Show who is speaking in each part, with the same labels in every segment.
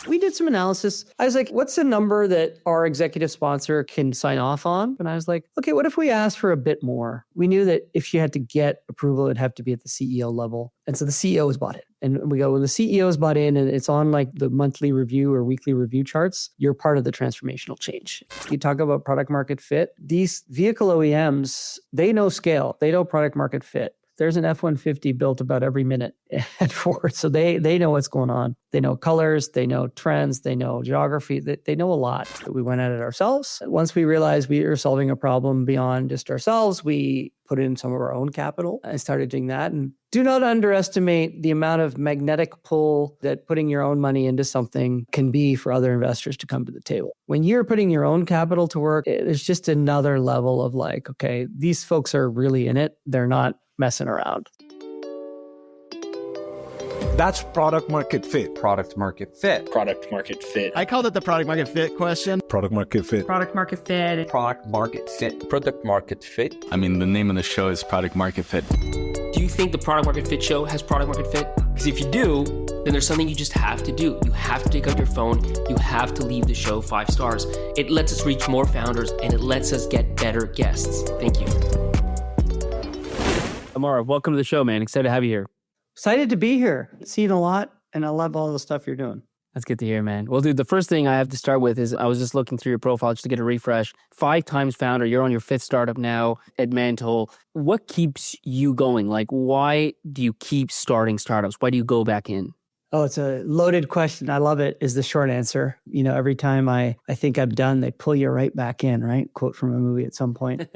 Speaker 1: We did some analysis. I was like, what's the number that our executive sponsor can sign off on? And I was like, okay, what if we asked for a bit more? We knew that if you had to get approval, it'd have to be at the CEO level. And so the CEO has bought it. And we go, when the CEO is bought in and it's on like the monthly review or weekly review charts, you're part of the transformational change. You talk about product market fit. These vehicle OEMs, they know scale. They know product market fit. There's an F-150 built about every minute at Ford. So they know what's going on. They know colors, they know trends, they know geography, they know a lot. We went at it ourselves. Once we realized we were solving a problem beyond just ourselves, we put in some of our own capital and started doing that. And do not underestimate the amount of magnetic pull that putting your own money into something can be for other investors to come to the table. When you're putting your own capital to work, there's just another level of like, okay, these folks are really in it. They're not messing around.
Speaker 2: That's product market fit.
Speaker 3: Product market fit.
Speaker 4: Product market fit.
Speaker 5: I called it the product market fit question.
Speaker 2: Product market fit.
Speaker 6: Product market fit.
Speaker 3: Product market fit.
Speaker 4: Product market fit.
Speaker 7: I mean, the name of the show is Product Market Fit.
Speaker 8: Do you think the Product Market Fit show has product market fit? Because if you do, then there's something you just have to do. You have to take out your phone. You have to leave the show 5 stars. It lets us reach more founders and it lets us get better guests. Thank you.
Speaker 1: Amar, welcome to the show, man. Excited to have you here. Excited to be here. Seen a lot, and I love all the stuff you're doing. That's good to hear, man. Well, dude, the first thing I have to start with is I was just looking through your profile just to get a refresh. 5 times founder. You're on your 5th startup now at Mantle. What keeps you going? Like, why do you keep starting startups? Why do you go back in? Oh, it's a loaded question. I love it, is the short answer. You know, every time I think I'm done, they pull you right back in, right? Quote from a movie at some point.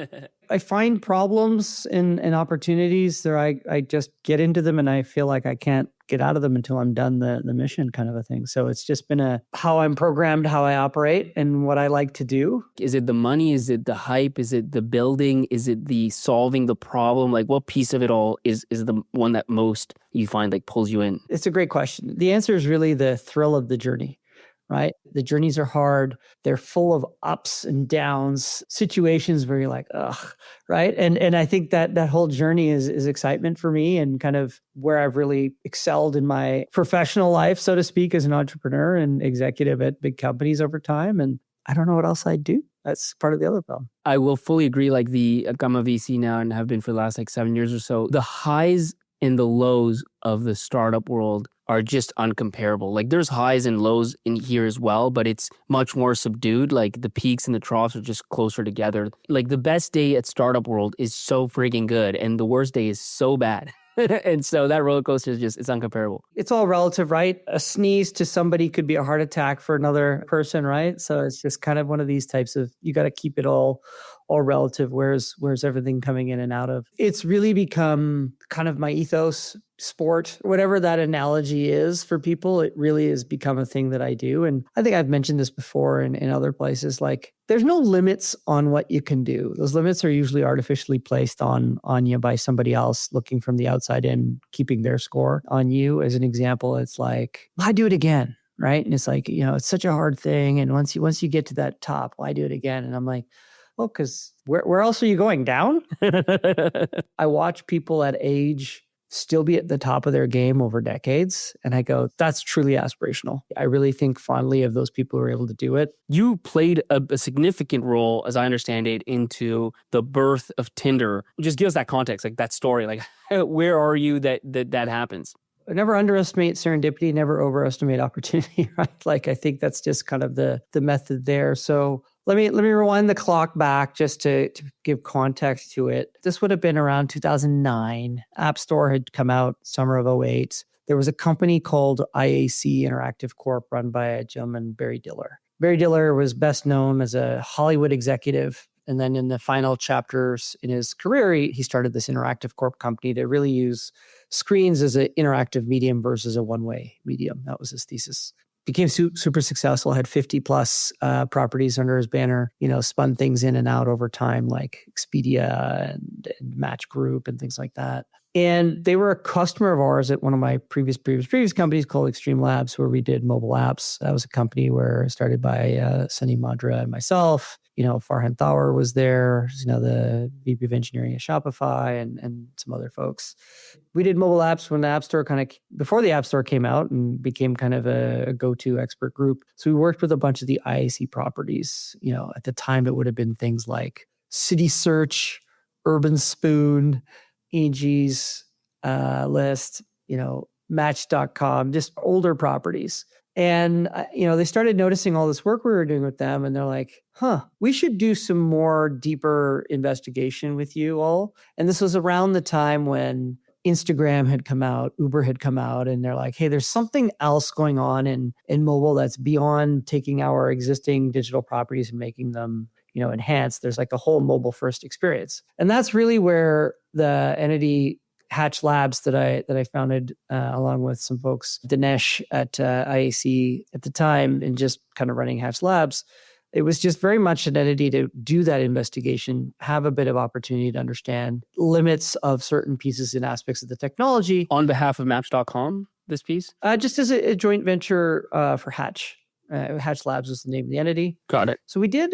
Speaker 1: I find problems and opportunities there. I just get into them and I feel like I can't get out of them until I'm done the mission kind of a thing. So it's just been how I'm programmed, how I operate and what I like to do. Is it the money? Is it the hype? Is it the building? Is it the solving the problem? Like what piece of it all is the one that most you find like pulls you in? It's a great question. The answer is really the thrill of the journey. Right? The journeys are hard. They're full of ups and downs, situations where you're like, ugh, right? And I think that whole journey is excitement for me and kind of where I've really excelled in my professional life, so to speak, as an entrepreneur and executive at big companies over time. And I don't know what else I'd do. That's part of the other problem. I will fully agree. Like I'm a VC now and have been for the last 7 years or so. The highs and the lows of the startup world are just uncomparable. Like there's highs and lows in here as well, but it's much more subdued. Like the peaks and the troughs are just closer together. Like the best day at startup world is so freaking good and the worst day is so bad. And so that roller coaster is it's uncomparable. It's all relative, right? A sneeze to somebody could be a heart attack for another person, right? So it's just kind of one of these types of, you got to keep it all relative. Where's everything coming in and out of? It's really become kind of my ethos, sport, whatever that analogy is for people. It really has become a thing that I do. And I think I've mentioned this before in other places, like there's no limits on what you can do. Those limits are usually artificially placed on you by somebody else looking from the outside in, keeping their score on you. As an example, it's like, why do it again? Right. And it's like, it's such a hard thing. And once you get to that top, why do it again? And I'm like, well, because where else are you going? Down? I watch people at age still be at the top of their game over decades. And I go, that's truly aspirational. I really think fondly of those people who are able to do it. You played a significant role, as I understand it, into the birth of Tinder. Just give us that context, like that story. Like, where are you that happens? Never underestimate serendipity, never overestimate opportunity, right? Like, I think that's just kind of the method there. So let me rewind the clock back just to give context to it. This would have been around 2009. App Store had come out summer of 2008. There was a company called IAC Interactive Corp run by a gentleman, Barry Diller. Barry Diller was best known as a Hollywood executive. And then in the final chapters in his career, he started this Interactive Corp company to really use screens as an interactive medium versus a one-way medium. That was his thesis. Became super successful, had 50 plus properties under his banner, spun things in and out over time, like Expedia and Match Group and things like that. And they were a customer of ours at one of my previous companies called Xtreme Labs, where we did mobile apps. That was a company started by Sunny Madra and myself. Farhan Thawar was there, the VP of engineering at Shopify and some other folks. We did mobile apps when the App Store before the App Store came out and became kind of a go-to expert group. So we worked with a bunch of the IAC properties. At the time, it would have been things like City Search, Urban Spoon, Angie's List, Match.com, just older properties. And, they started noticing all this work we were doing with them. And they're like, we should do some more deeper investigation with you all. And this was around the time when Instagram had come out, Uber had come out, and they're like, hey, there's something else going on in mobile that's beyond taking our existing digital properties and making them, enhanced. There's like a whole mobile first experience. And that's really where the entity Hatch Labs that I founded along with some folks, Dinesh at IAC at the time, and just kind of running Hatch Labs. It was just very much an entity to do that investigation, have a bit of opportunity to understand limits of certain pieces and aspects of the technology.
Speaker 8: On behalf of Match.com, this piece?
Speaker 1: Just as a joint venture for Hatch. Hatch Labs was the name of the entity.
Speaker 8: Got it.
Speaker 1: So we did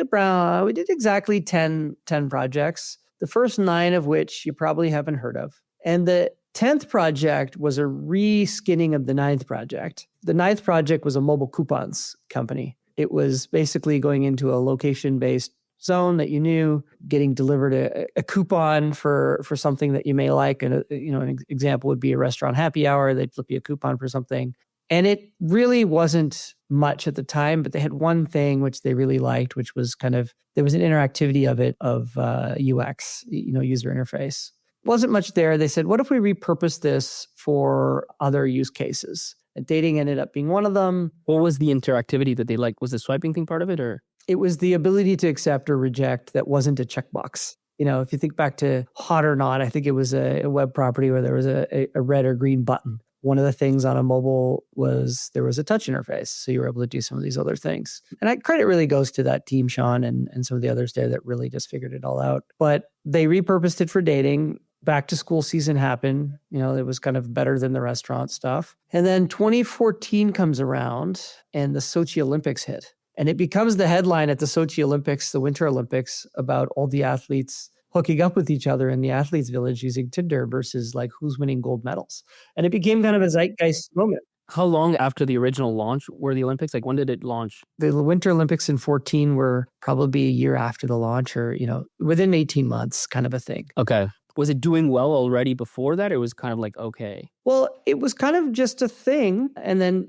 Speaker 1: exactly 10 projects, the first 9 of which you probably haven't heard of. And the 10th project was a reskinning of the 9th project. The 9th project was a mobile coupons company. It was basically going into a location-based zone that you knew, getting delivered a coupon for something that you may like. And an example would be a restaurant happy hour. They'd flip you a coupon for something. And it really wasn't much at the time, but they had one thing which they really liked, which was there was an interactivity of UX, user interface. Wasn't much there. They said, what if we repurpose this for other use cases? And dating ended up being one of them.
Speaker 8: What was the interactivity that they liked? Was the swiping thing part of it, or?
Speaker 1: It was the ability to accept or reject that wasn't a checkbox. If you think back to Hot or Not, I think it was a web property where there was a red or green button. One of the things on a mobile was there was a touch interface. So you were able to do some of these other things. And credit really goes to that team, Sean, and some of the others there that really just figured it all out. But they repurposed it for dating. Back to school season happened. It was kind of better than the restaurant stuff. And then 2014 comes around and the Sochi Olympics hit. And it becomes the headline at the Sochi Olympics, the Winter Olympics, about all the athletes hooking up with each other in the athletes' village using Tinder versus like who's winning gold medals. And it became kind of a zeitgeist moment.
Speaker 8: How long after the original launch were the Olympics? Like when did it launch?
Speaker 1: The Winter Olympics in 2014 were probably a year after the launch or, within 18 months kind of a thing.
Speaker 8: Okay. Was it doing well already before that? Or it was kind of like, okay.
Speaker 1: Well, it was kind of just a thing. And then,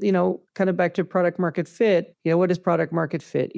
Speaker 1: kind of back to product market fit, what is product market fit?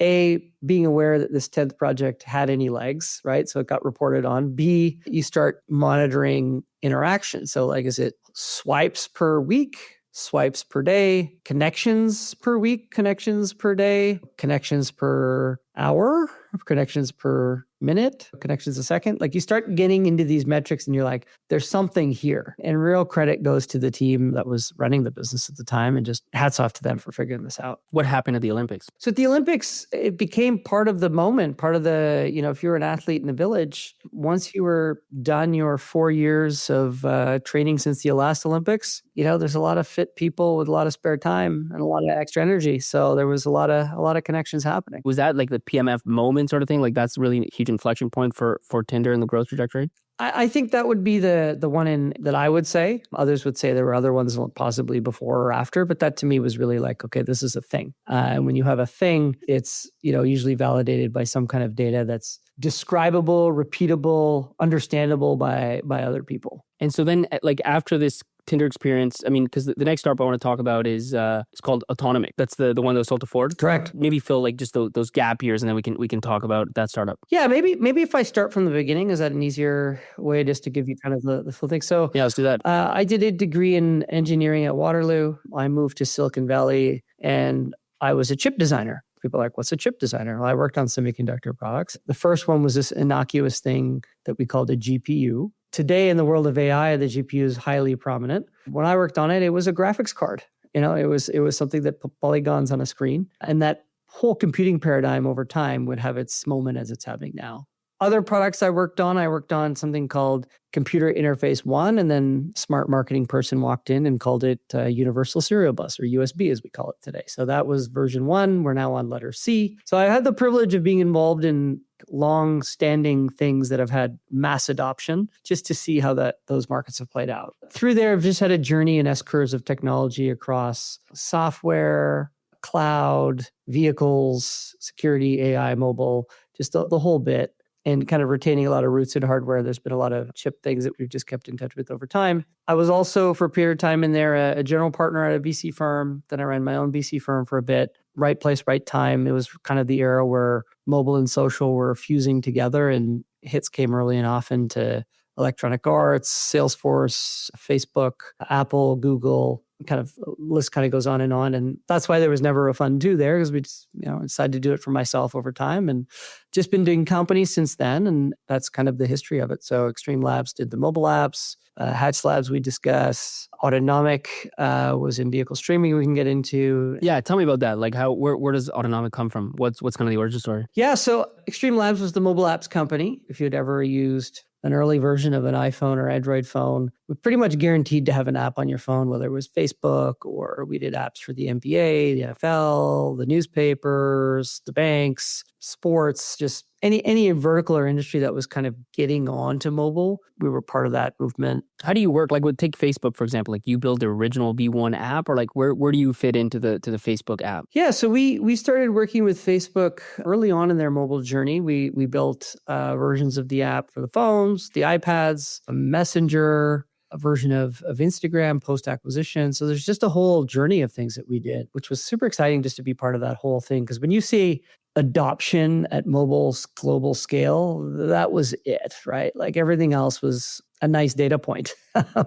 Speaker 1: A, being aware that this 10th project had any legs, right? So it got reported on. B, you start monitoring interaction. So like, is it swipes per week, swipes per day, connections per week, connections per day, connections per hour, connections per minute, connections a second? Like you start getting into these metrics and you're like, there's something here. And real credit goes to the team that was running the business at the time, and just hats off to them for figuring this out.
Speaker 8: What happened at the Olympics?
Speaker 1: So at the Olympics, it became part of the moment, part of the, if you were an athlete in the village, once you were done your 4 years of training since the last Olympics, there's a lot of fit people with a lot of spare time and a lot of extra energy. So there was a lot of connections happening.
Speaker 8: Was that like the PMF moment sort of thing? Like that's really a huge inflection point for Tinder and the growth trajectory?
Speaker 1: I think that would be the one that I would say. Others would say there were other ones possibly before or after, but that to me was really like, okay, this is a thing. And when you have a thing, it's usually validated by some kind of data that's describable, repeatable, understandable by other people.
Speaker 8: And so then like after this Tinder experience, because the next startup I want to talk about is it's called Autonomic. That's the one that was sold to Ford.
Speaker 1: Correct.
Speaker 8: Maybe fill like just those gap years, and then we can talk about that startup.
Speaker 1: Yeah, maybe if I start from the beginning, is that an easier way just to give you kind of the full thing? So
Speaker 8: yeah, let's do that.
Speaker 1: I did a degree in engineering at Waterloo. I moved to Silicon Valley, and I was a chip designer. People are like, what's a chip designer? Well, I worked on semiconductor products. The first one was this innocuous thing that we called a GPU. Today, in the world of AI, the GPU is highly prominent. When I worked on it, it was a graphics card. It was something that put polygons on a screen. And that whole computing paradigm over time would have its moment as it's having now. Other products I worked on something called Computer Interface 1, and then smart marketing person walked in and called it Universal Serial Bus, or USB as we call it today. So that was version 1. We're now on letter C. So I had the privilege of being involved in long-standing things that have had mass adoption, just to see how those markets have played out. Through there, I've just had a journey in S-curves of technology across software, cloud, vehicles, security, AI, mobile, just the whole bit, and kind of retaining a lot of roots in hardware. There's been a lot of chip things that we've just kept in touch with over time. I was also, for a period of time in there, a general partner at a VC firm. Then I ran my own VC firm for a bit. Right place, right time. It was kind of the era where mobile and social were fusing together, and hits came early and often to Electronic Arts, Salesforce, Facebook, Apple, Google. Kind of list kind of goes on. And that's why there was never a fund due there, because we just, decided to do it for myself over time, and just been doing companies since then. And that's kind of the history of it. So Xtreme Labs did the mobile apps, Hatch Labs we discuss, Autonomic was in vehicle streaming we can get into.
Speaker 7: Yeah, tell me about that. Like where does Autonomic come from? What's kind of the origin story?
Speaker 1: Yeah, so Xtreme Labs was the mobile apps company. If you'd ever used an early version of an iPhone or Android phone, we're pretty much guaranteed to have an app on your phone, whether it was Facebook, or we did apps for the NBA, the NFL, the newspapers, the banks, sports, just any vertical or industry that was kind of getting on to mobile. We were part of that movement.
Speaker 7: How do you work? Like, take Facebook, for example. Like, you build the original V1 app, or like where do you fit into the Facebook app?
Speaker 1: Yeah, so we started working with Facebook early on in their mobile journey. We built versions of the app for the phones, the iPads, a Messenger, a version of Instagram post-acquisition. So there's just a whole journey of things that we did, which was super exciting just to be part of that whole thing. Because when you see adoption at mobile's global scale, that was it, right? Like everything else was a nice data point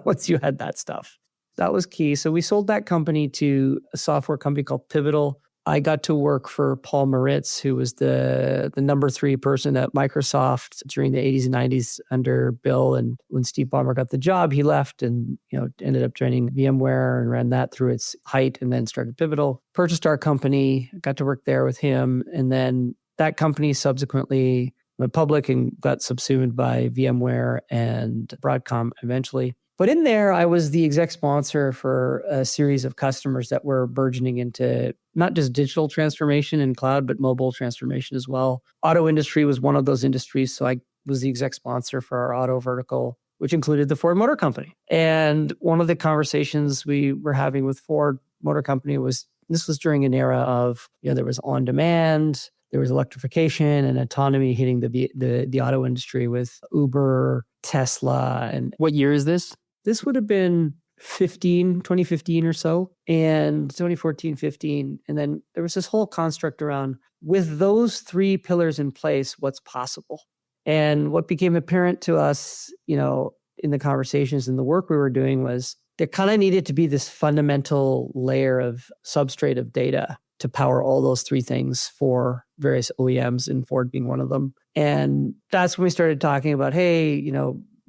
Speaker 1: once you had that stuff. That was key. So we sold that company to a software company called Pivotal. I got to work for Paul Maritz, who was the number 3 person at Microsoft during the 80s and 90s under Bill. And when Steve Ballmer got the job, he left and ended up joining VMware and ran that through its height, and then started Pivotal. Purchased our company, got to work there with him. And then that company subsequently went public and got subsumed by VMware and Broadcom eventually. But in there, I was the exec sponsor for a series of customers that were burgeoning into not just digital transformation and cloud, but mobile transformation as well. Auto industry was one of those industries. So I was the exec sponsor for our auto vertical, which included the Ford Motor Company. And one of the conversations we were having with Ford Motor Company was, this was during an era of, there was on demand, there was electrification and autonomy hitting the auto industry with Uber, Tesla. And
Speaker 7: what year is this?
Speaker 1: This would have been 2015 or so, and 2014, 15. And then there was this whole construct around, with those 3 pillars in place, what's possible? And what became apparent to us, in the conversations and the work we were doing, was there kind of needed to be this fundamental layer of substrate of data to power all those 3 things for various OEMs, and Ford being one of them. And that's when we started talking about, hey,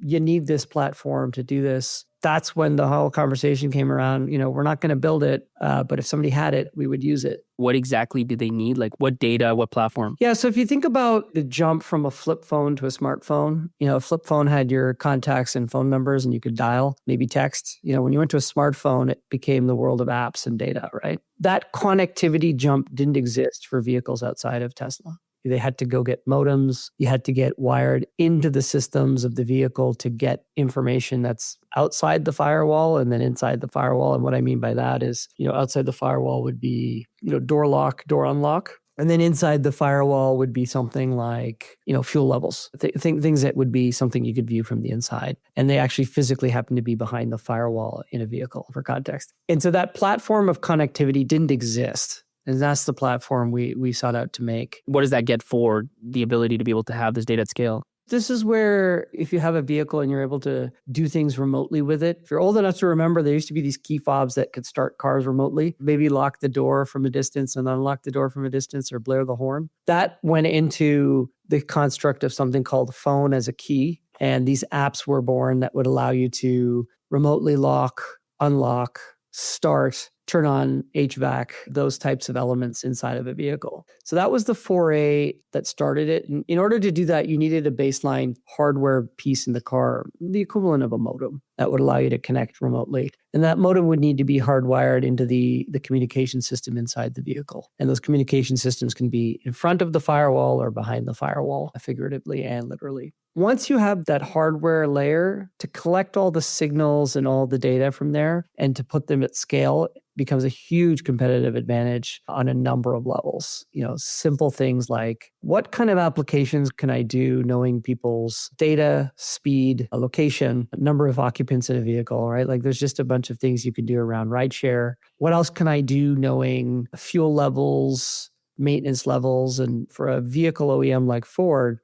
Speaker 1: you need this platform to do this. That's when the whole conversation came around. We're not going to build it, but if somebody had it, we would use it.
Speaker 7: What exactly did they need? Like, what data, what platform?
Speaker 1: Yeah, so if you think about the jump from a flip phone to a smartphone, a flip phone had your contacts and phone numbers, and you could dial, maybe text. When you went to a smartphone, it became the world of apps and data, right? That connectivity jump didn't exist for vehicles outside of Tesla. They had to go get modems. You had to get wired into the systems of the vehicle to get information that's outside the firewall and then inside the firewall. And what I mean by that is, outside the firewall would be, door lock, door unlock. And then inside the firewall would be something like, fuel levels, things that would be something you could view from the inside. And they actually physically happen to be behind the firewall in a vehicle, for context. And so that platform of connectivity didn't exist. And that's the platform we sought out to make.
Speaker 7: What does that get for the ability to be able to have this data at scale?
Speaker 1: This is where, if you have a vehicle and you're able to do things remotely with it, if you're old enough to remember, there used to be these key fobs that could start cars remotely, maybe lock the door from a distance and unlock the door from a distance, or blare the horn. That went into the construct of something called phone as a key. And these apps were born that would allow you to remotely lock, unlock, start, turn on HVAC, those types of elements inside of a vehicle. So that was the foray that started it. And in order to do that, you needed a baseline hardware piece in the car, the equivalent of a modem that would allow you to connect remotely. And that modem would need to be hardwired into the communication system inside the vehicle. And those communication systems can be in front of the firewall or behind the firewall, figuratively and literally. Once you have that hardware layer to collect all the signals and all the data from there and to put them at scale becomes a huge competitive advantage on a number of levels. Simple things like what kind of applications can I do knowing people's data, speed, location, number of occupants in a vehicle, right? Like there's just a bunch of things you can do around rideshare. What else can I do knowing fuel levels, maintenance levels? And for a vehicle OEM like Ford,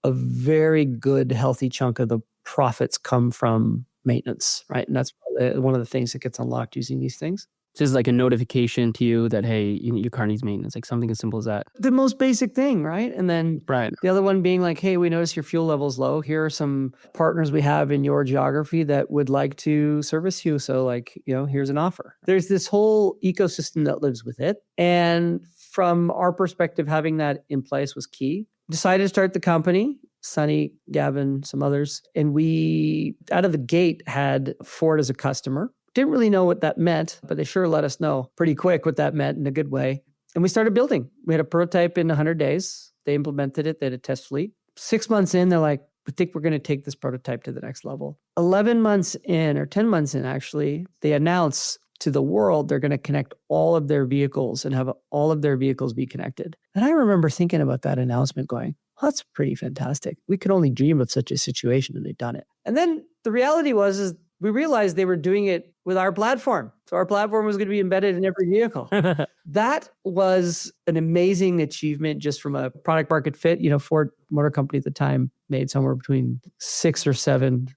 Speaker 1: a very good, healthy chunk of the profits come from maintenance, right? And that's one of the things that gets unlocked using these things.
Speaker 7: Just like a notification to you that, hey, your car needs maintenance, like something as simple as that.
Speaker 1: The most basic thing, right? And then the other one being like, hey, we notice your fuel level's low. Here are some partners we have in your geography that would like to service you. So here's an offer. There's this whole ecosystem that lives with it. And from our perspective, having that in place was key. Decided to start the company, Sonny, Gavin, some others. And we, out of the gate, had Ford as a customer. Didn't really know what that meant, but they sure let us know pretty quick what that meant in a good way. And we started building. We had a prototype in 100 days. They implemented it. They had a test fleet. 6 months in, they're like, we think we're going to take this prototype to the next level. 11 months in, or 10 months in, actually, they announce to the world they're going to connect all of their vehicles and have all of their vehicles be connected. And I remember thinking about that announcement going, well, that's pretty fantastic. We could only dream of such a situation, and they've done it. And then the reality is we realized they were doing it with our platform. So our platform was going to be embedded in every vehicle. That was an amazing achievement just from a product market fit. Ford Motor Company at the time made somewhere between 6 or 7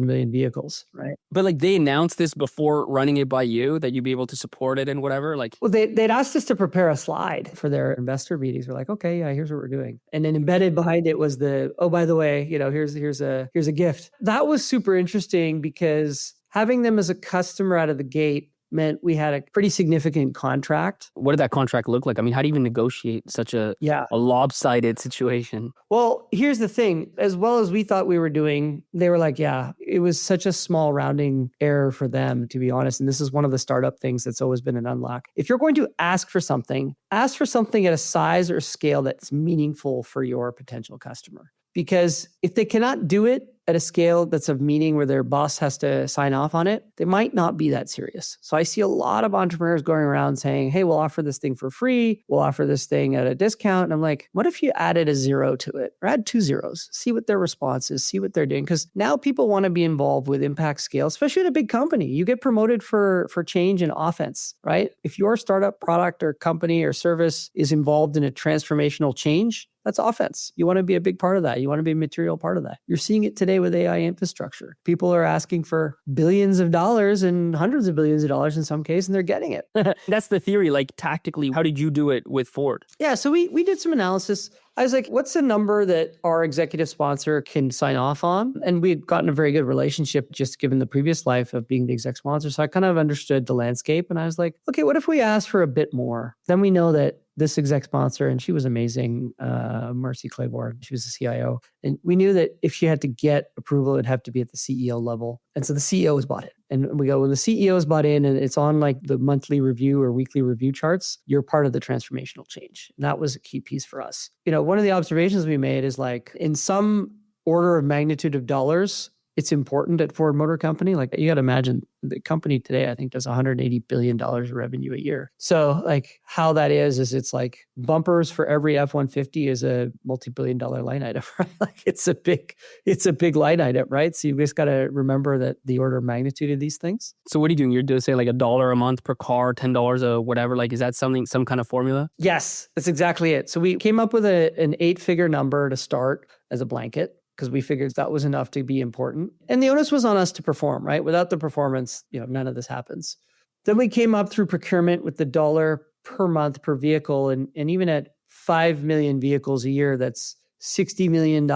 Speaker 1: million vehicles, right?
Speaker 7: But like they announced this before running it by you, that you'd be able to support it and whatever? Well,
Speaker 1: they'd asked us to prepare a slide for their investor meetings. We're like, okay, yeah, here's what we're doing. And then embedded behind it was by the way, here's a gift. That was super interesting because having them as a customer out of the gate meant we had a pretty significant contract.
Speaker 7: What did that contract look like? I mean, how do you even negotiate such a lopsided situation?
Speaker 1: Well, here's the thing. As well as we thought we were doing, they were like, yeah, it was such a small rounding error for them, to be honest. And this is one of the startup things that's always been an unlock. If you're going to ask for something at a size or scale that's meaningful for your potential customer. Because if they cannot do it at a scale that's of meaning where their boss has to sign off on it, they might not be that serious. So I see a lot of entrepreneurs going around saying, hey, we'll offer this thing for free. We'll offer this thing at a discount. And I'm like, what if you added a 0 to it or add 2 zeros? See what their response is, see what they're doing. Because now people want to be involved with impact scale, especially at a big company. You get promoted for change and offense, right? If your startup product or company or service is involved in a transformational change, that's offense. You want to be a big part of that. You want to be a material part of that. You're seeing it today with AI infrastructure. People are asking for billions of dollars and hundreds of billions of dollars in some case, and they're getting it.
Speaker 7: That's the theory. Like tactically, how did you do it with Ford?
Speaker 1: Yeah, so we did some analysis. I was like, what's the number that our executive sponsor can sign off on? And we had gotten a very good relationship just given the previous life of being the exec sponsor. So I kind of understood the landscape. And I was like, okay, what if we ask for a bit more? Then we know that this exec sponsor, and she was amazing, Marcy Claiborne, she was the CIO. And we knew that if she had to get approval, it'd have to be at the CEO level. And so the CEO was bought in. And we go, when the CEO is bought in and it's on like the monthly review or weekly review charts, you're part of the transformational change. And that was a key piece for us. One of the observations we made is like in some order of magnitude of dollars, it's important at Ford Motor Company. Like you got to imagine the company today, I think does $180 billion of revenue a year. So like how that is it's like bumpers for every F-150 is a multi-billion dollar line item, right? Like it's a big line item, right? So you just got to remember that the order of magnitude of these things.
Speaker 7: So what are you doing? You're doing say like $1 a month per car, $10 a whatever. Like, is that some kind of formula?
Speaker 1: Yes, that's exactly it. So we came up with an 8-figure number to start as a blanket, because we figured that was enough to be important. And the onus was on us to perform, right? Without the performance, none of this happens. Then we came up through procurement with the $1 per month per vehicle. And even at 5 million vehicles a year, that's $60 million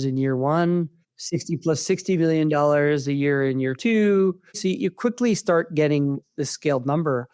Speaker 1: in year one, 60 plus $60 million a year in year two. So you quickly start getting this scaled number.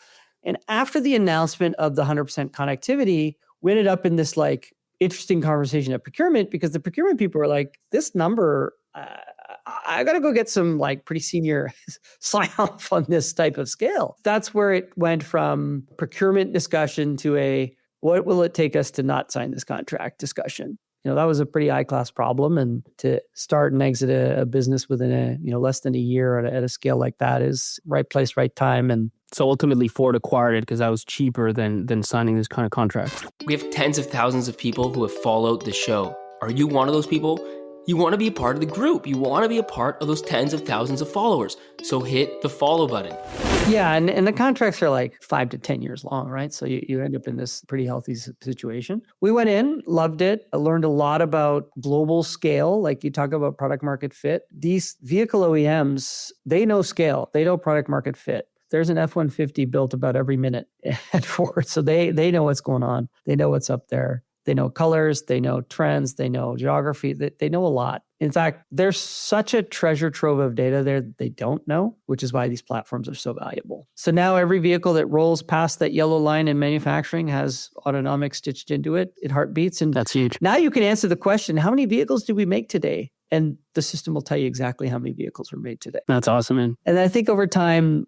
Speaker 1: And after the announcement of the 100% connectivity, we ended up in this like interesting conversation at procurement because the procurement people were like, this number, I got to go get some like pretty senior sign off on this type of scale. That's where it went from procurement discussion to a what will it take us to not sign this contract discussion. That was a pretty high-class problem. And to start and exit a business within less than a year at a scale like that is right place, right time. And
Speaker 7: so ultimately Ford acquired it because that was cheaper than signing this kind of contract.
Speaker 8: We have tens of thousands of people who have followed the show. Are you one of those people? You want to be a part of the group. You want to be a part of those tens of thousands of followers. So hit the follow button.
Speaker 1: Yeah, and the contracts are like 5 to 10 years long, right? So you end up in this pretty healthy situation. We went in, loved it, learned a lot about global scale. Like you talk about product market fit. These vehicle OEMs, they know scale. They know product market fit. There's an F-150 built about every minute at Ford. So they know what's going on. They know what's up there. They know colors, they know trends, they know geography, they know a lot. In fact, there's such a treasure trove of data there that they don't know, which is why these platforms are so valuable. So now every vehicle that rolls past that yellow line in manufacturing has Autonomic stitched into it. It heartbeats. And
Speaker 7: that's huge.
Speaker 1: Now you can answer the question, how many vehicles did we make today? And the system will tell you exactly how many vehicles were made today.
Speaker 7: That's awesome, man.
Speaker 1: And I think over time,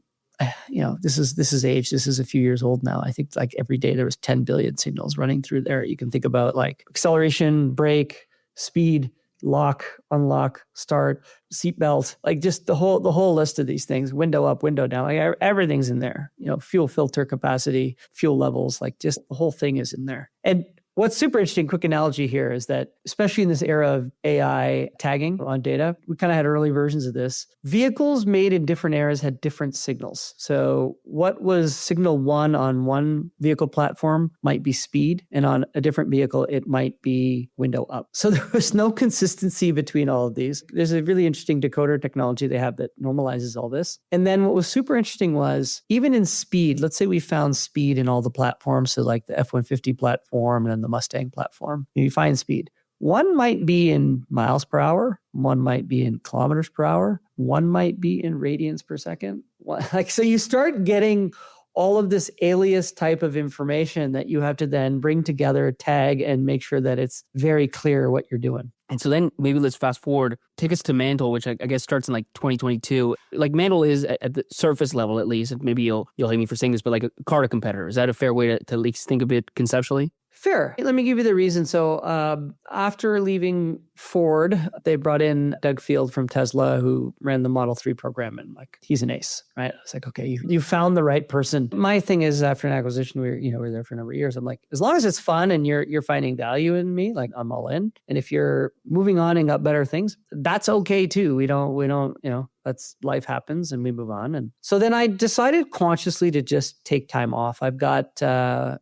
Speaker 1: this is age. This is a few years old now. I think like every day there was 10 billion signals running through there. You can think about like acceleration, brake, speed, lock, unlock, start, seatbelt, like just the whole list of these things. Window up, window down. Like everything's in there. Fuel filter capacity, fuel levels, like just the whole thing is in there. And what's super interesting, quick analogy here, is that especially in this era of AI tagging on data, we kind of had early versions of this. Vehicles made in different eras had different signals. So what was signal 1 on one vehicle platform might be speed, and on a different vehicle, it might be window up. So there was no consistency between all of these. There's a really interesting decoder technology they have that normalizes all this. And then what was super interesting was even in speed, let's say we found speed in all the platforms, so like the F-150 platform and the Mustang platform, you find speed. One might be in miles per hour. One might be in kilometers per hour. One might be in radians per second. So you start getting all of this alias type of information that you have to then bring together, tag, and make sure that it's very clear what you're doing.
Speaker 7: And so then maybe let's fast forward, take us to Mantle, which I guess starts in like 2022. Like Mantle is at the surface level, at least, and maybe you'll hate me for saying this, but like a car competitor. Is that a fair way to at least think of it conceptually?
Speaker 1: Fair. Let me give you the reason. So after leaving Ford, they brought in Doug Field from Tesla, who ran the Model 3 program, and like he's an ace, right? I was like, okay, you found the right person. My thing is, after an acquisition, we were there for a number of years. I'm like, as long as it's fun and you're finding value in me, like I'm all in. And if you're moving on and got better things, that's okay too. We don't, that's life happens and we move on. And so then I decided consciously to just take time off. I've got 4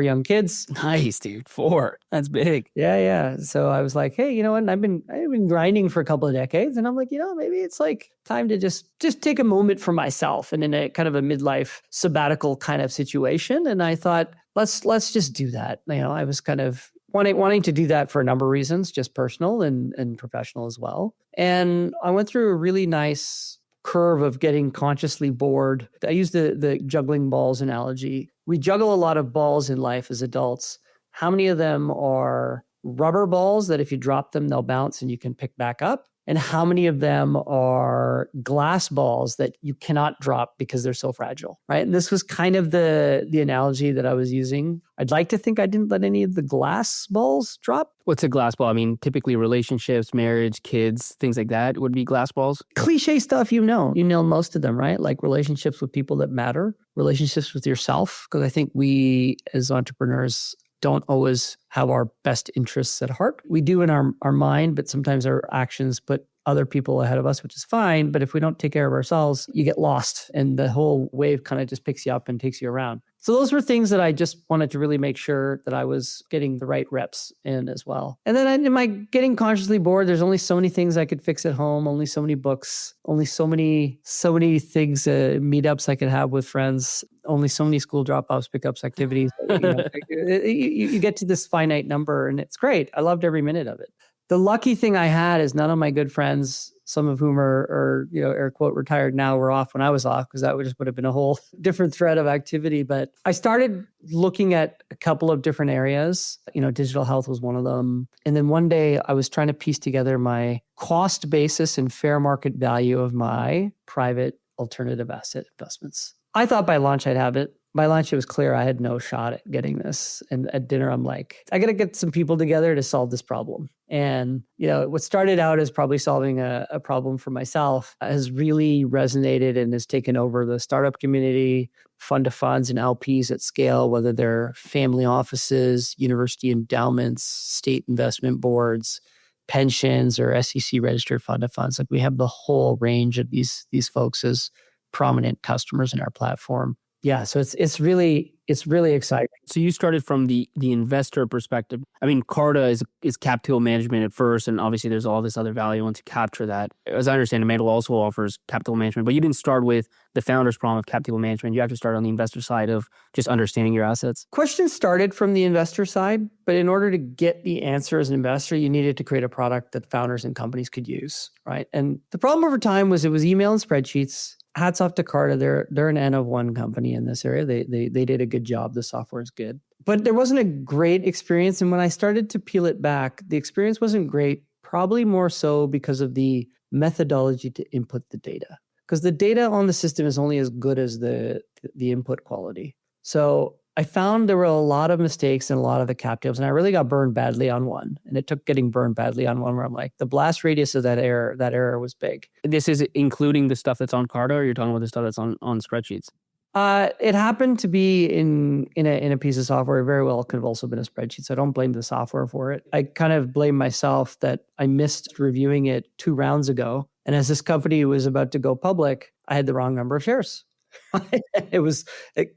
Speaker 1: young kids.
Speaker 7: Nice, dude. 4. That's big.
Speaker 1: Yeah. So I was like, hey, you know what? I've been grinding for a couple of decades, and I'm like, maybe it's like time to just take a moment for myself, and in a kind of a midlife sabbatical kind of situation. And I thought, let's just do that. I was kind of wanting to do that for a number of reasons, just personal and professional as well. And I went through a really nice curve of getting consciously bored. I use the juggling balls analogy. We juggle a lot of balls in life as adults. How many of them are rubber balls that if you drop them, they'll bounce and you can pick back up? And how many of them are glass balls that you cannot drop because they're so fragile, right? And this was kind of the analogy that I was using. I'd like to think I didn't let any of the glass balls drop.
Speaker 7: What's a glass ball? I mean, typically relationships, marriage, kids, things like that would be glass balls.
Speaker 1: Cliche stuff, you know most of them, right? Like relationships with people that matter, relationships with yourself. Because I think we as entrepreneurs don't always have our best interests at heart. We do in our mind, but sometimes our actions put other people ahead of us, which is fine. But if we don't take care of ourselves, you get lost and the whole wave kind of just picks you up and takes you around. So those were things that I just wanted to really make sure that I was getting the right reps in as well. And then am I getting consciously bored? There's only so many things I could fix at home, only so many books, only so many things, meetups I could have with friends, only so many school drop-offs, pickups, activities. You get to this finite number and it's great. I loved every minute of it. The lucky thing I had is none of my good friends, some of whom are air quote retired now, were off when I was off, because that would have been a whole different thread of activity. But I started looking at a couple of different areas. Digital health was one of them. And then one day I was trying to piece together my cost basis and fair market value of my private alternative asset investments. I thought by launch I'd have it. By lunch, it was clear I had no shot at getting this. And at dinner, I'm like, I got to get some people together to solve this problem. And, what started out as probably solving a problem for myself has really resonated and has taken over the startup community, fund to funds and LPs at scale, whether they're family offices, university endowments, state investment boards, pensions, or SEC registered fund to funds. Like, we have the whole range of these folks as prominent customers in our platform. Yeah, so it's really exciting.
Speaker 7: So you started from the investor perspective. I mean, Carta is cap table management at first, and obviously there's all this other value once you capture that. As I understand, Mantle also offers cap table management, but you didn't start with the founder's problem of cap table management. You have to start on the investor side of just understanding your assets.
Speaker 1: Questions started from the investor side, but in order to get the answer as an investor, you needed to create a product that founders and companies could use, right? And the problem over time was it was email and spreadsheets. Hats off to Carta. They're an N of one company in this area. They did a good job. The software is good. But there wasn't a great experience. And when I started to peel it back, the experience wasn't great, probably more so because of the methodology to input the data. Because the data on the system is only as good as the input quality. So I found there were a lot of mistakes in a lot of the cap tables, and I really got burned badly on one. And it took getting burned badly on one where I'm like, the blast radius of that error was big.
Speaker 7: This is including the stuff that's on Carta, or you're talking about the stuff that's on spreadsheets?
Speaker 1: It happened to be in a piece of software. It very well could have also been a spreadsheet. So I don't blame the software for it. I kind of blame myself that I missed reviewing it 2 rounds ago. And as this company was about to go public, I had the wrong number of shares.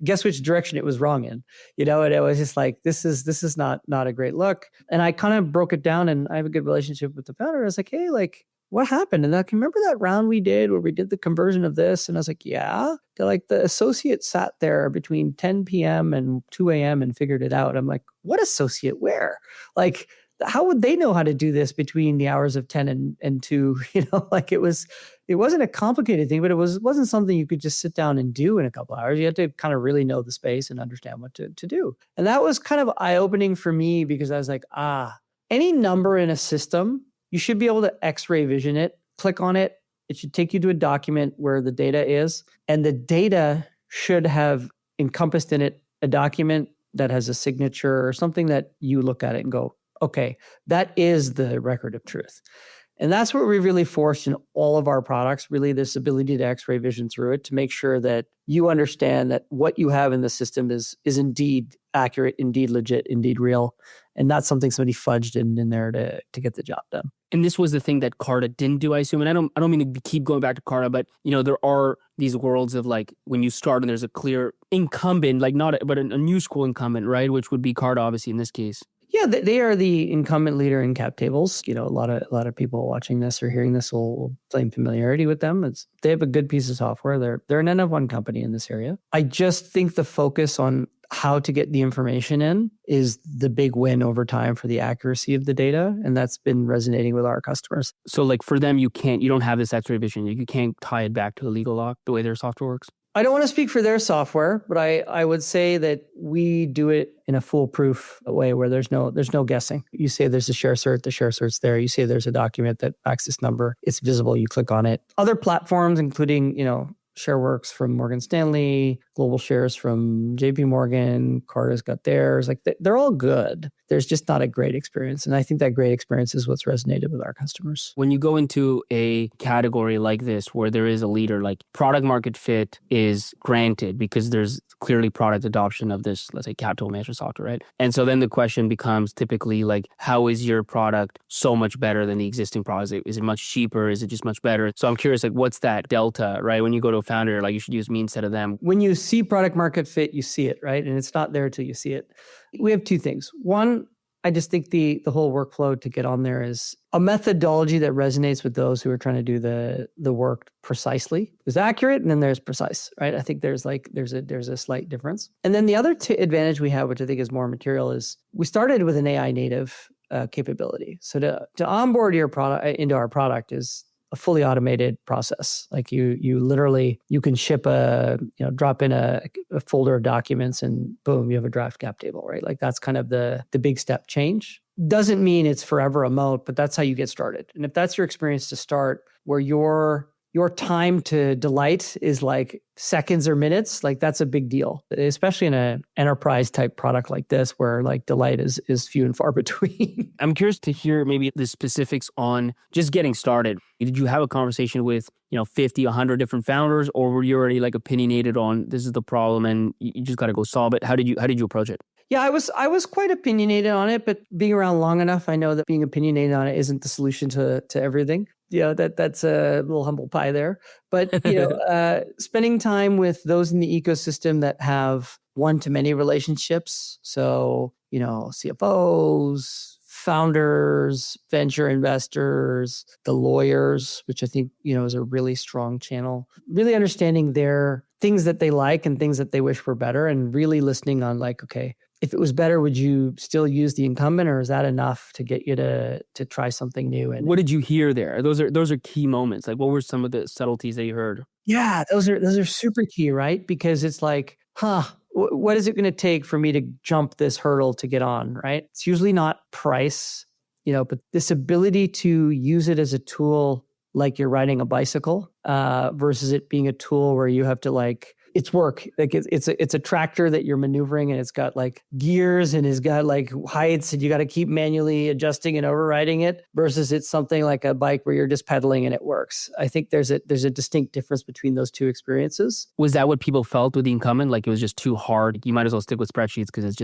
Speaker 1: Guess which direction it was wrong in, and it was just like, this is not a great look. And I kind of broke it down, and I have a good relationship with the founder. I was like, hey, like, what happened? And I can remember that round we did where we did the conversion of this. And I was like, yeah, they're like, the associate sat there between 10 p.m. and 2 a.m. and figured it out. I'm like, what associate where? Like, how would they know how to do this between the hours of 10 and 2? Like, it wasn't a complicated thing, but it wasn't something you could just sit down and do in a couple hours. You had to kind of really know the space and understand what to do. And that was kind of eye-opening for me, because I was like, any number in a system, you should be able to X-ray vision it, click on it. It should take you to a document where the data is. And the data should have encompassed in it a document that has a signature or something that you look at it and go, okay, that is the record of truth. And that's what we really forced in all of our products, really, this ability to X-ray vision through it to make sure that you understand that what you have in the system is indeed accurate, indeed legit, indeed real, and not something somebody fudged in there to get the job done.
Speaker 7: And this was the thing that Carta didn't do, I assume. And I don't mean to keep going back to Carta, but there are these worlds of, like, when you start and there's a clear incumbent, like but a new school incumbent, right? Which would be Carta, obviously, in this case.
Speaker 1: Yeah, they are the incumbent leader in cap tables. A lot of people watching this or hearing this will claim familiarity with them. They have a good piece of software. They're an N of one company in this area. I just think the focus on how to get the information in is the big win over time for the accuracy of the data, and that's been resonating with our customers.
Speaker 7: So, like, for them, you don't have this X-ray vision. You can't tie it back to a legal lock the way their software works.
Speaker 1: I don't want to speak for their software, but I would say that we do it in a foolproof way where there's no guessing. You say there's a share cert, the share cert's there. You say there's a document that backs this number, it's visible, you click on it. Other platforms, including, ShareWorks from Morgan Stanley, Global Shares from JP Morgan, Carta's got theirs. Like, they're all good. There's just not a great experience. And I think that great experience is what's resonated with our customers.
Speaker 7: When you go into a category like this, where there is a leader, like, product market fit is granted because there's clearly product adoption of this, let's say, capital management software, right? And so then the question becomes typically, like, how is your product so much better than the existing product? Is it much cheaper? Is it just much better? So I'm curious, like, what's that delta, right? When you go to a founder, like, you should use me instead of them.
Speaker 1: When you see product market fit, you see it, right? And it's not there till you see it. We have 2 things. One, I just think the whole workflow to get on there is a methodology that resonates with those who are trying to do the work precisely. There's accurate, and then there's precise, right? I think there's a slight difference. And then the other advantage we have, which I think is more material, is we started with an AI native capability. So to onboard your product into our product is a fully automated process. Like you literally, you can ship drop in a folder of documents and boom, you have a draft cap table, right? Like that's kind of the big step change. Doesn't mean it's forever remote, but that's how you get started. And if that's your experience to start, where your time to delight is like seconds or minutes, like that's a big deal, especially in an enterprise type product like this, where like delight is few and far between.
Speaker 7: I'm curious to hear maybe the specifics on just getting started. Did you have a conversation with, 50, 100 different founders, or were you already like opinionated on this is the problem and you just got to go solve it? How did you approach it?
Speaker 1: Yeah, I was quite opinionated on it, but being around long enough, I know that being opinionated on it isn't the solution to everything. That's a little humble pie there. But spending time with those in the ecosystem that have one-to-many relationships, so CFOs, founders, venture investors, the lawyers, which I think is a really strong channel. Really understanding their things that they like and things that they wish were better, and really listening on like, okay, if it was better, would you still use the incumbent, or is that enough to get you to try something new? And
Speaker 7: what did you hear there? Those are key moments. Like, what were some of the subtleties that you heard?
Speaker 1: Yeah, those are super key, right? Because it's like, what is it going to take for me to jump this hurdle to get on, right? It's usually not price, but this ability to use it as a tool, like you're riding a bicycle, versus it being a tool where you have to like, it's work. Like it's a tractor that you're maneuvering, and it's got like gears and it's got like heights, and you got to keep manually adjusting and overriding it, versus it's something like a bike where you're just pedaling and it works. I think there's a distinct difference between those two experiences.
Speaker 7: Was that what people felt with the incumbent? Like it was just too hard. You might as well stick with spreadsheets because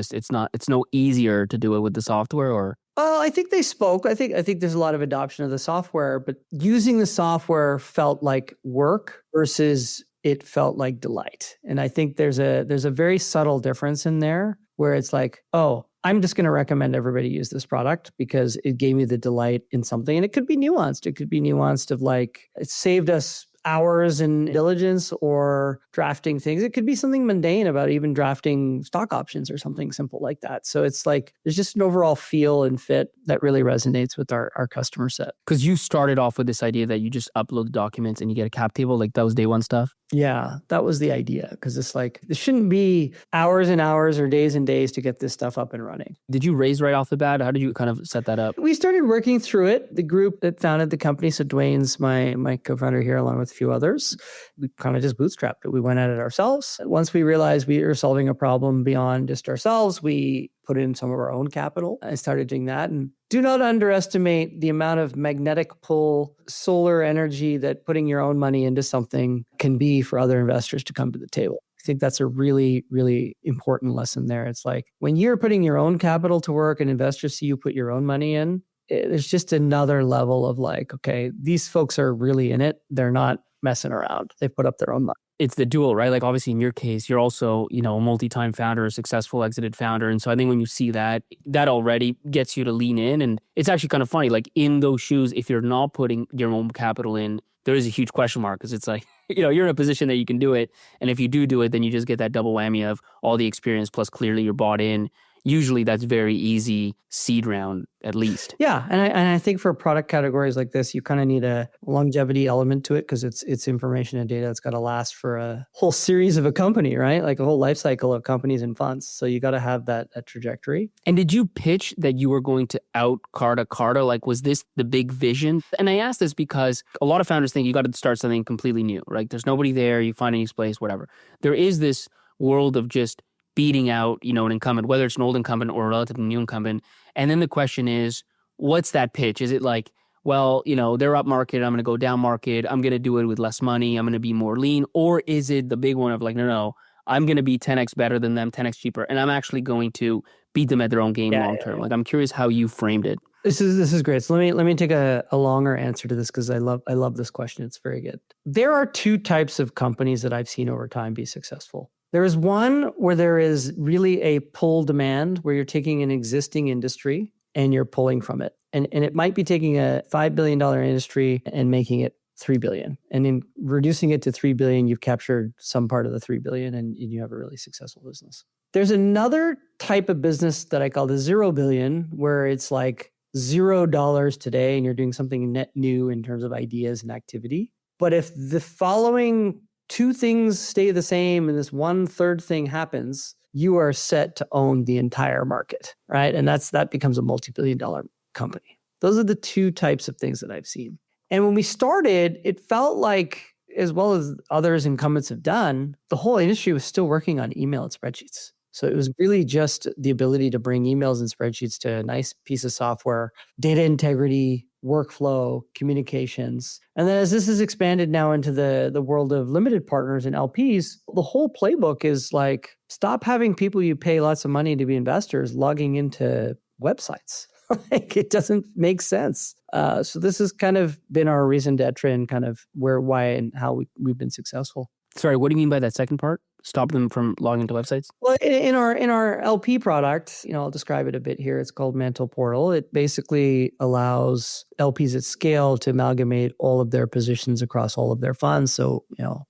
Speaker 7: it's no easier to do it with the software, or?
Speaker 1: Well, I think they spoke. I think there's a lot of adoption of the software, but using the software felt like work versus it felt like delight. And I think there's a very subtle difference in there where it's like, oh, I'm just going to recommend everybody use this product because it gave me the delight in something. And it could be nuanced. It could be nuanced of like, it saved us hours in diligence or drafting things. It could be something mundane about even drafting stock options or something simple like that. So it's like, there's just an overall feel and fit that really resonates with our customer set.
Speaker 7: Because you started off with this idea that you just upload the documents and you get a cap table, like that was day one stuff?
Speaker 1: Yeah, that was the idea. Because it's like, there shouldn't be hours and hours or days and days to get this stuff up and running.
Speaker 7: Did you raise right off the bat? How did you kind of set that up?
Speaker 1: We started working through it. The group that founded the company, so Dwayne's my co-founder here, along with a few others, we kind of just bootstrapped it. We went at it ourselves. Once we realized we were solving a problem beyond just ourselves, we put in some of our own capital and started doing that. And do not underestimate the amount of magnetic pull, solar energy that putting your own money into something can be for other investors to come to the table. I think that's a really, really important lesson there. It's like when you're putting your own capital to work and investors see you put your own money in, there's just another level of like, okay, these folks are really in it. They're not messing around. They put up their own money.
Speaker 7: It's the dual, right? Like obviously in your case, you're also, a multi-time founder, a successful exited founder. And so I think when you see that already gets you to lean in. And it's actually kind of funny, like in those shoes, if you're not putting your own capital in, there is a huge question mark because it's like, you're in a position that you can do it. And if you do it, then you just get that double whammy of all the experience plus clearly you're bought in. Usually that's very easy seed round, at least.
Speaker 1: Yeah. And I think for product categories like this, you kind of need a longevity element to it because it's information and data that's got to last for a whole series of a company, right? Like a whole life cycle of companies and funds. So you got to have that trajectory.
Speaker 7: And did you pitch that you were going to out Carta? Like, was this the big vision? And I ask this because a lot of founders think you got to start something completely new, right? There's nobody there, you find a new place, whatever. There is this world of just beating out, an incumbent, whether it's an old incumbent or a relatively new incumbent. And then the question is, what's that pitch? Is it like, well, they're up market, I'm going to go down market, I'm going to do it with less money, I'm going to be more lean? Or is it the big one of like, no, I'm going to be 10x better than them, 10x cheaper, and I'm actually going to beat them at their own game long term? Like, I'm curious how you framed it.
Speaker 1: This is great. So let me take a longer answer to this because I love this question. It's very good. There are two types of companies that I've seen over time be successful. There is one where there is really a pull demand where you're taking an existing industry and you're pulling from it. And it might be taking a $5 billion industry and making it $3 billion. And in reducing it to $3 billion, you've captured some part of the $3 billion and you have a really successful business. There's another type of business that I call the 0 billion, where it's like $0 today and you're doing something net new in terms of ideas and activity. But if the following two things stay the same and this one third thing happens, you are set to own the entire market, right? And that becomes a multi-billion-dollar company. Those are the two types of things that I've seen. And when we started, it felt like, as well as others incumbents have done, the whole industry was still working on email and spreadsheets. So it was really just the ability to bring emails and spreadsheets to a nice piece of software, data integrity, workflow, communications. And then as this has expanded now into the world of limited partners and LPs, the whole playbook is like, stop having people you pay lots of money to be investors logging into websites. Like, it doesn't make sense. So this has kind of been our reason d'etre and kind of why, and how we've been successful.
Speaker 7: Sorry, what do you mean by that second part? Stop them from logging into websites?
Speaker 1: Well, in our LP product, I'll describe it a bit here. It's called Mantle Portal. It basically allows LPs at scale to amalgamate all of their positions across all of their funds. So,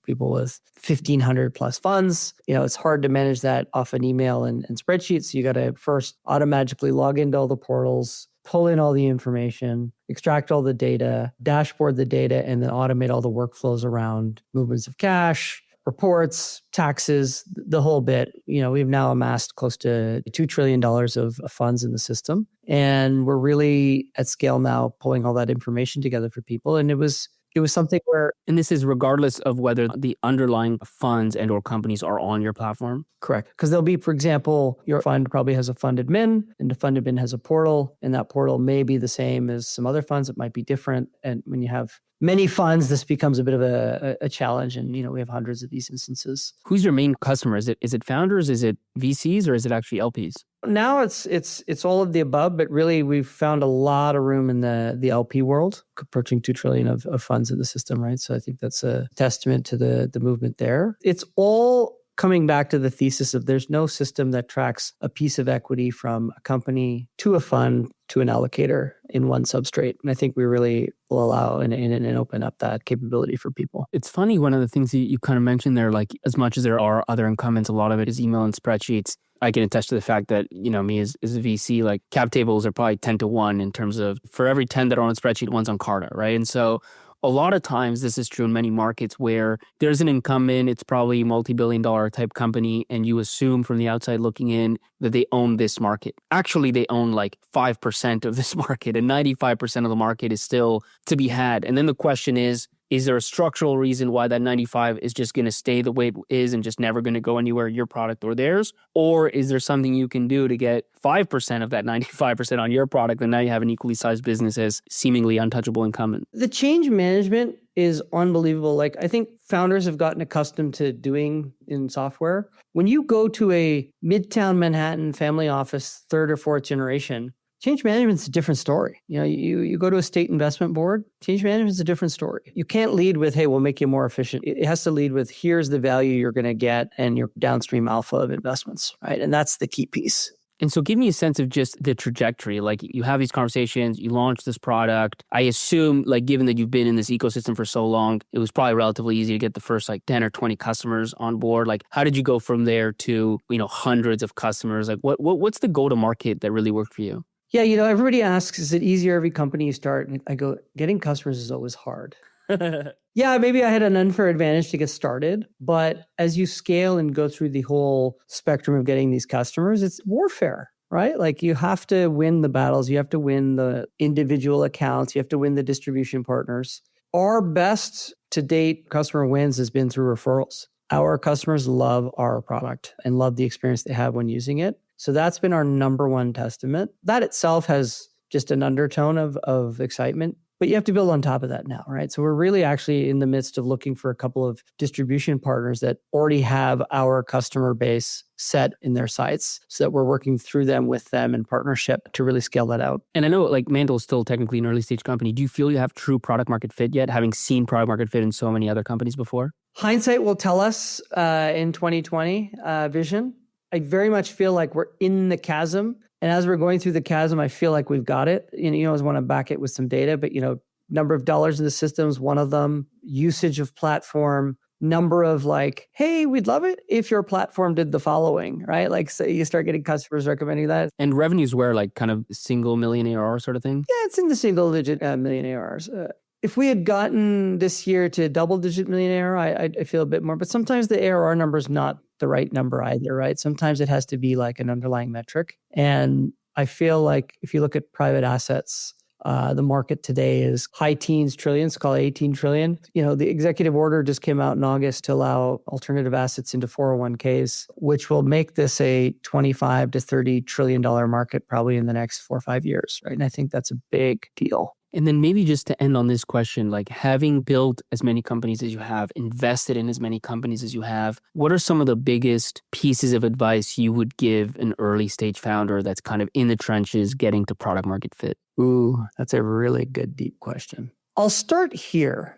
Speaker 1: people with 1,500 plus funds, it's hard to manage that off an email and spreadsheet. So you got to first automatically log into all the portals, pull in all the information, extract all the data, dashboard the data, and then automate all the workflows around movements of cash, reports, taxes, the whole bit. We've now amassed close to $2 trillion of funds in the system. And we're really at scale now pulling all that information together for people. And it was something where...
Speaker 7: And this is regardless of whether the underlying funds and or companies are on your platform?
Speaker 1: Correct. Because there'll be, for example, your fund probably has a fund admin, and the fund admin has a portal, and that portal may be the same as some other funds. It might be different. And when you have many funds, this becomes a bit of a challenge. And, we have hundreds of these instances.
Speaker 7: Who's your main customer? Is it founders? Is it VCs? Or is it actually LPs?
Speaker 1: Now it's all of the above, but really we've found a lot of room in the LP world, approaching 2 trillion of funds in the system, right? So I think that's a testament to the movement there. It's all coming back to the thesis of there's no system that tracks a piece of equity from a company to a fund to an allocator in one substrate. And I think we really will allow and open up that capability for people.
Speaker 7: It's funny, one of the things you kind of mentioned there, like as much as there are other incumbents, a lot of it is email and spreadsheets. I can attest to the fact that, me as a VC, like cap tables are probably 10 to 1 in terms of for every 10 that are on a spreadsheet, one's on Carta, right? And so a lot of times this is true in many markets where there's an incumbent, it's probably a multi-billion-dollar type company, and you assume from the outside looking in that they own this market. Actually, they own like 5% of this market, and 95% of the market is still to be had. And then the question is there a structural reason why that 95 is just going to stay the way it is and just never going to go anywhere, your product or theirs? Or is there something you can do to get 5% of that 95% on your product, and now you have an equally sized business as seemingly untouchable incumbent?
Speaker 1: The change management is unbelievable. Like, I think founders have gotten accustomed to doing in software. When you go to a Midtown Manhattan family office, third or fourth generation, change management is a different story. You go to a state investment board, change management is a different story. You can't lead with, hey, we'll make you more efficient. It has to lead with, here's the value you're going to get and your downstream alpha of investments, right? And that's the key piece.
Speaker 7: And so give me a sense of just the trajectory. Like, you have these conversations, you launch this product. I assume, like, given that you've been in this ecosystem for so long, it was probably relatively easy to get the first like 10 or 20 customers on board. Like, how did you go from there to, hundreds of customers? Like, what's the go-to-market that really worked for you?
Speaker 1: Yeah, everybody asks, is it easier every company you start? And I go, getting customers is always hard. Yeah, maybe I had an unfair advantage to get started, but as you scale and go through the whole spectrum of getting these customers, it's warfare, right? Like, you have to win the battles, you have to win the individual accounts, you have to win the distribution partners. Our best to date customer wins has been through referrals. Our customers love our product and love the experience they have when using it. So that's been our number one testament. That itself has just an undertone of excitement, but you have to build on top of that now, right? So we're really actually in the midst of looking for a couple of distribution partners that already have our customer base set in their sites, so that we're working through them with them in partnership to really scale that out.
Speaker 7: And I know, like, Mantle is still technically an early stage company. Do you feel you have true product market fit yet, having seen product market fit in so many other companies before?
Speaker 1: Hindsight will tell us in 2020 vision. I very much feel like we're in the chasm. And as we're going through the chasm, I feel like we've got it. I always want to back it with some data, but, number of dollars in the system is one of them. Usage of platform, number of like, hey, we'd love it if your platform did the following, right? Like, say you start getting customers recommending that.
Speaker 7: And revenues were like kind of single million ARR sort of thing?
Speaker 1: Yeah, it's in the single digit million ARRs. If we had gotten this year to double digit million ARR, I feel a bit more. But sometimes the ARR number is not the right number either, right? Sometimes it has to be like an underlying metric. And I feel like if you look at private assets, the market today is high teens trillions, call it 18 trillion. The executive order just came out in August to allow alternative assets into 401ks, which will make this a $25 to $30 trillion market probably in the next 4 or 5 years, right? And I think that's a big deal.
Speaker 7: And then maybe just to end on this question, like having built as many companies as you have, invested in as many companies as you have, what are some of the biggest pieces of advice you would give an early stage founder that's kind of in the trenches getting to product market fit?
Speaker 1: Ooh, that's a really good, deep question. I'll start here.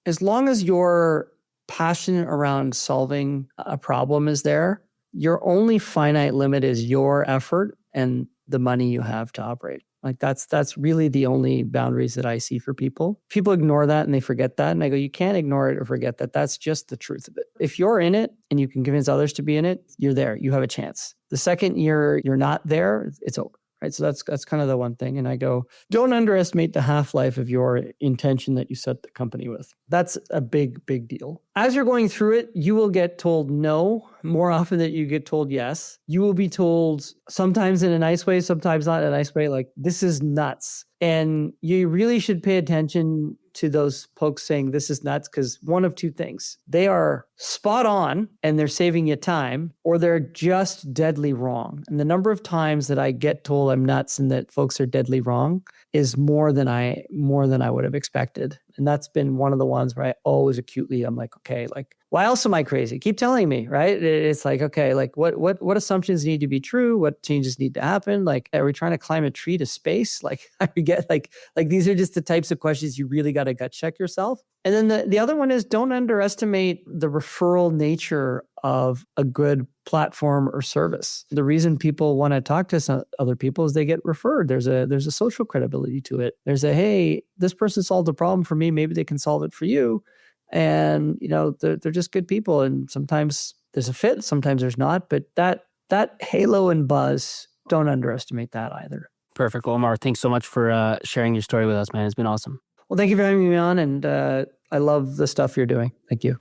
Speaker 1: As long as your passion around solving a problem is there, your only finite limit is your effort and the money you have to operate. Like that's really the only boundaries that I see for people. People ignore that and they forget that. And I go, you can't ignore it or forget that. That's just the truth of it. If you're in it and you can convince others to be in it, you're there. You have a chance. The second you're not there, it's over. Right. So that's kind of the one thing. And I go, don't underestimate the half-life of your intention that you set the company with. That's a big, big deal. As you're going through it, you will get told no more often than you get told yes. You will be told sometimes in a nice way, sometimes not in a nice way, like this is nuts. And you really should pay attention to those folks saying this is nuts, because one of two things. They are spot on and they're saving you time, or they're just deadly wrong. And the number of times that I get told I'm nuts and that folks are deadly wrong is more than I would have expected. And that's been one of the ones where I always acutely, I'm like, okay, like, why else am I crazy? Keep telling me, right? It's like, okay, like what assumptions need to be true? What changes need to happen? Like, are we trying to climb a tree to space? Like, I forget, like these are just the types of questions you really got to gut check yourself. And then the other one is don't underestimate the referral nature of a good platform or service. The reason people want to talk to some other people is they get referred. There's a social credibility to it. There's a, hey, this person solved a problem for me. Maybe they can solve it for you. And, they're just good people. And sometimes there's a fit, sometimes there's not. But that halo and buzz, don't underestimate that either.
Speaker 7: Perfect. Well, Amar, thanks so much for sharing your story with us, man. It's been awesome.
Speaker 1: Well, thank you for having me on. And I love the stuff you're doing. Thank you.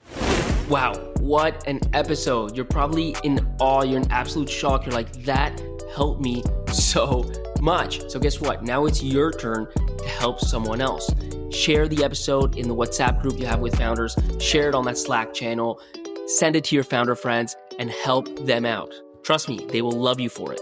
Speaker 8: Wow, what an episode. You're probably in awe. You're in absolute shock. You're like, that helped me so much. So guess what? Now it's your turn to help someone else. Share the episode in the WhatsApp group you have with founders. Share it on that Slack channel. Send it to your founder friends and help them out. Trust me, they will love you for it.